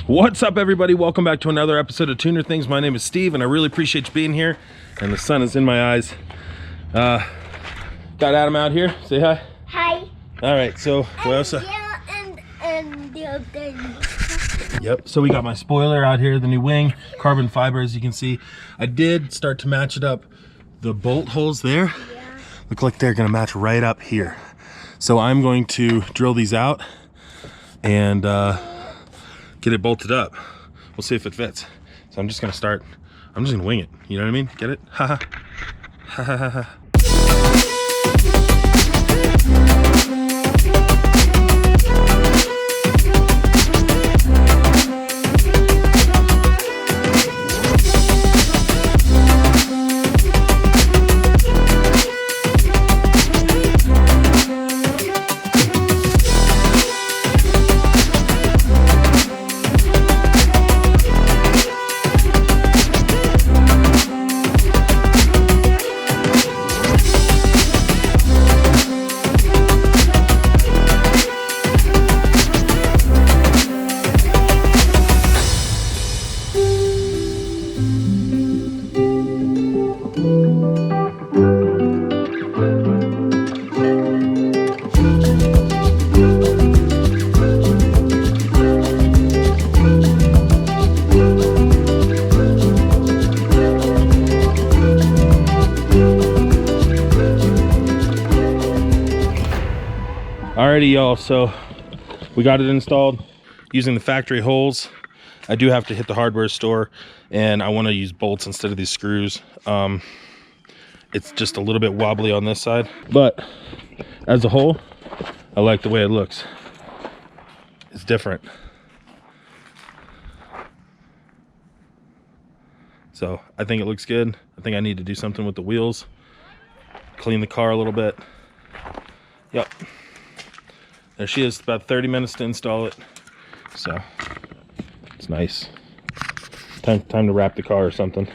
What's up, everybody? Welcome back to another episode of Tuner Things. My name is Steve, and I really appreciate you being here. And the sun is in my eyes. Got Adam out here. Say hi. Hi. All right, so what else? And the other thing. Yep, so we got my spoiler out here, the new wing, carbon fiber, as you can see. I did start to match it up. The bolt holes there look like they're gonna match right up here. So I'm going to drill these out and get it bolted up. We'll see if it fits. So I'm just gonna wing it. You know what I mean? Get it? Ha ha. Ha ha ha ha. Alrighty, y'all, so we got it installed using the factory holes. I do have to hit the hardware store, and I want to use bolts instead of these screws. It's just a little bit wobbly on this side, but as a whole, I like the way it looks. It's different. So I think it looks good. I think I need to do something with the wheels, clean the car a little bit. Yep. There she is, about 30 minutes to install it. So it's nice. Time to wrap the car or something.